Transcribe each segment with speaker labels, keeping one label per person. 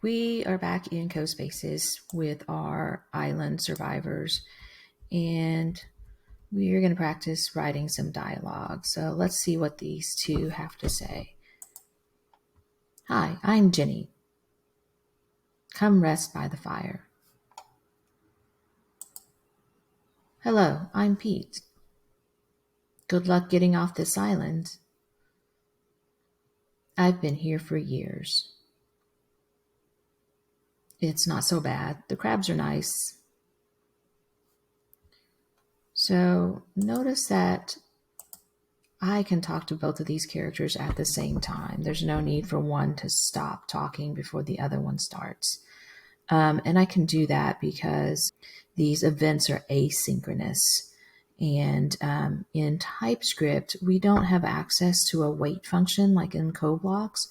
Speaker 1: We are back in Cospaces with our island survivors, and we are going to practice writing some dialogue. So let's see what these two have to say. Hi, I'm Jenny. Come rest by the fire. Hello, I'm Pete. Good luck getting off this island. I've been here for years. It's not so bad. The crabs are nice. So notice that I can talk to both of these characters at the same time. There's no need for one to stop talking before the other one starts. And I can do that because these events are asynchronous. And in Typescript, we don't have access to a wait function like in CoBlocks,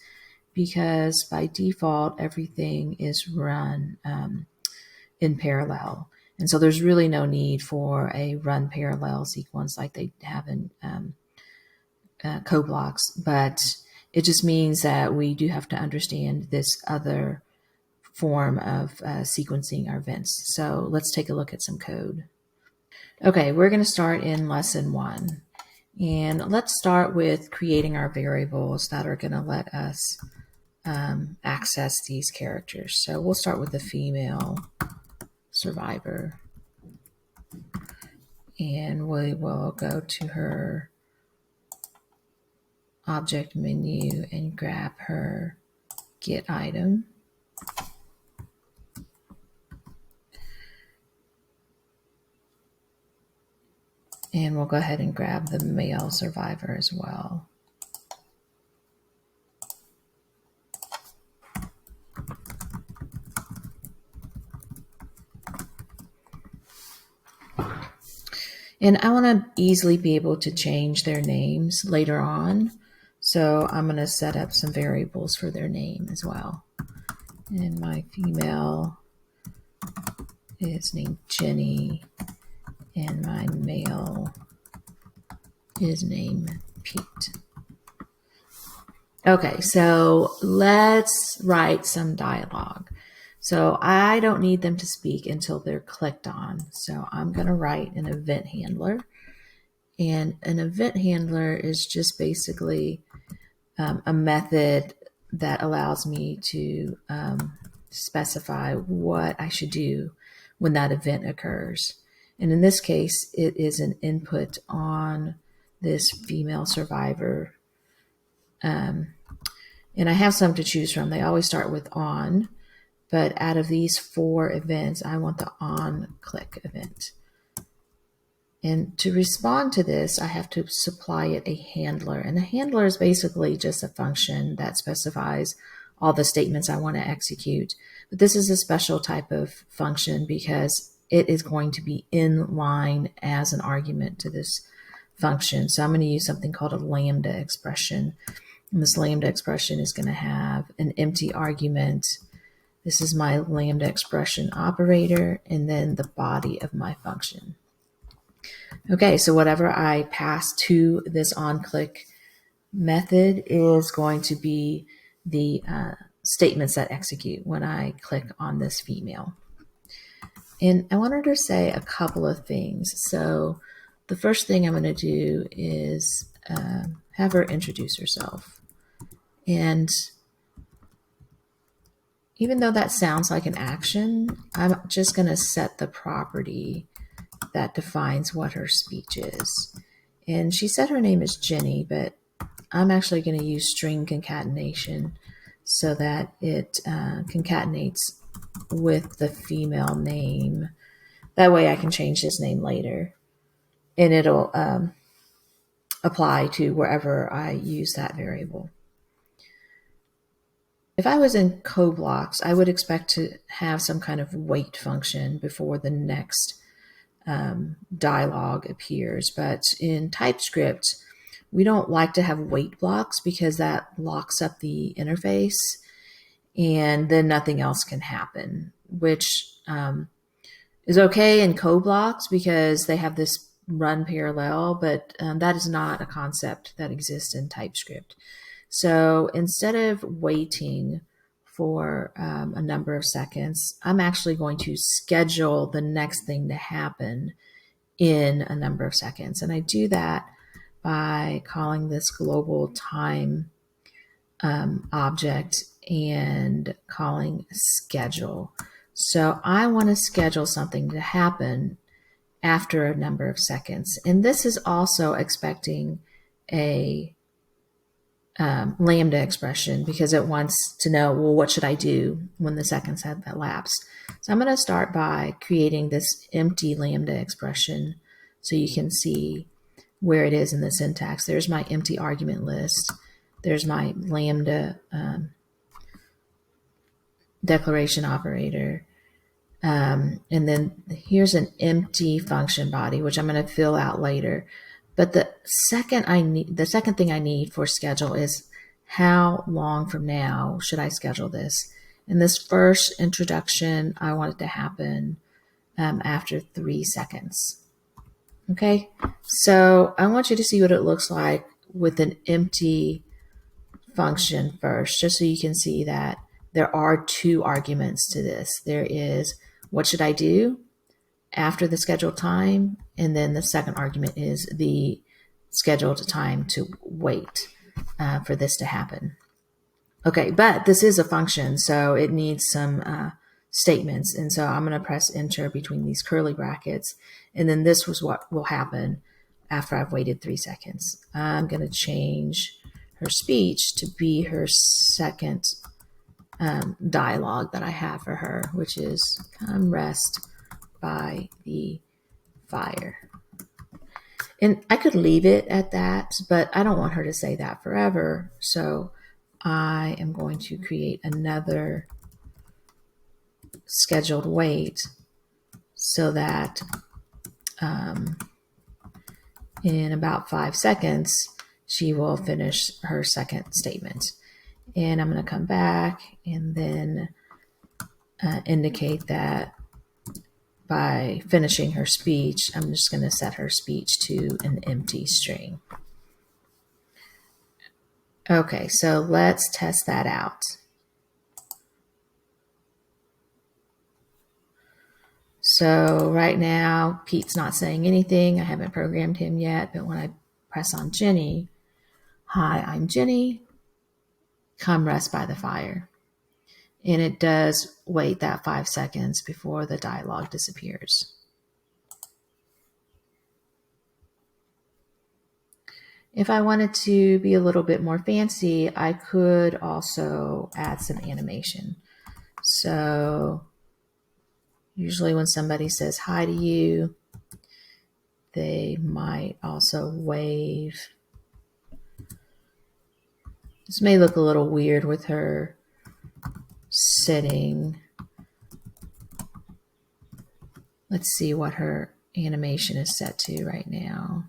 Speaker 1: because by default, everything is run in parallel. And so there's really no need for a run parallel sequence like they have in CoBlocks, but it just means that we do have to understand this other form of sequencing our events. So let's take a look at some code. Okay, we're going to start in lesson 1. And let's start with creating our variables that are going to let us access these characters. So we'll start with the female survivor. And we will go to her object menu and grab her get item. And we'll go ahead and grab the male survivor as well. And I want to easily be able to change their names later on. So I'm going to set up some variables for their name as well. And my female is named Jenny, and my male is named Pete. Okay, so let's write some dialogue. So I don't need them to speak until they're clicked on. So I'm going to write an event handler. And an event handler is just basically a method that allows me to specify what I should do when that event occurs. And in this case, it is an input on this female survivor. And I have some to choose from. They always start with on, but out of these 4 events, I want the on click event. And to respond to this, I have to supply it a handler. And a handler is basically just a function that specifies all the statements I want to execute. But this is a special type of function because it is going to be in line as an argument to this function. So I'm going to use something called a Lambda expression. And this Lambda expression is going to have an empty argument. This is my Lambda expression operator, and then the body of my function. Okay, so whatever I pass to this onClick method is going to be the statements that execute when I click on this female. And I wanted to say a couple of things. So the first thing I'm going to do is have her introduce herself. And even though that sounds like an action, I'm just going to set the property that defines what her speech is. And she said her name is Jenny, but I'm actually going to use string concatenation so that it concatenates with the female name. That way I can change this name later, and it'll apply to wherever I use that variable. If I was in CoBlocks, I would expect to have some kind of wait function before the next dialogue appears. But in Typescript, we don't like to have wait blocks because that locks up the interface and then nothing else can happen, which is okay in CoBlocks because they have this run parallel, but that is not a concept that exists in Typescript. So instead of waiting for a number of seconds, I'm actually going to schedule the next thing to happen in a number of seconds. And I do that by calling this global time object and calling schedule. So I want to schedule something to happen after a number of seconds. And this is also expecting a Lambda expression because it wants to know, well, what should I do when the seconds have elapsed? So I'm going to start by creating this empty Lambda expression so you can see where it is in the syntax. There's my empty argument list. There's my Lambda declaration operator. And then here's an empty function body, which I'm going to fill out later. But the second thing I need for schedule is how long from now should I schedule this? In this first introduction, I want it to happen after 3 seconds. Okay, so I want you to see what it looks like with an empty function first, just so you can see that there are 2 arguments to this. There is what should I do after the scheduled time, and then the second argument is the scheduled time to wait for this to happen. Okay, but this is a function, so it needs some statements, and so I'm going to press enter between these curly brackets, and then this was what will happen after I've waited 3 seconds. I'm going to change her speech to be her second dialogue that I have for her, which is come rest by the fire. And I could leave it at that, but I don't want her to say that forever. So I am going to create another scheduled wait so that in about 5 seconds, she will finish her second statement. And I'm going to come back and then indicate that by finishing her speech, I'm just going to set her speech to an empty string. Okay, so let's test that out. So right now, Pete's not saying anything. I haven't programmed him yet, but when I press on Jenny, hi, I'm Jenny, come rest by the fire. And it does wait that 5 seconds before the dialogue disappears. If I wanted to be a little bit more fancy, I could also add some animation. So usually when somebody says hi to you, they might also wave. This may look a little weird with her sitting. Let's see what her animation is set to right now.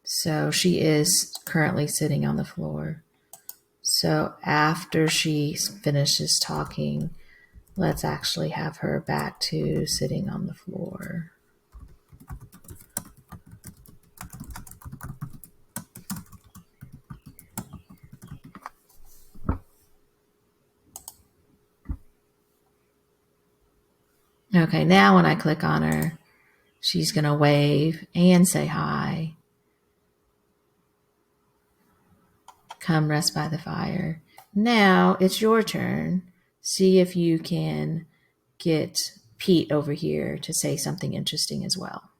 Speaker 1: So she is currently sitting on the floor. So after she finishes talking, let's actually have her back to sitting on the floor. Okay, now when I click on her, she's going to wave and say hi. Come rest by the fire. Now it's your turn. See if you can get Pete over here to say something interesting as well.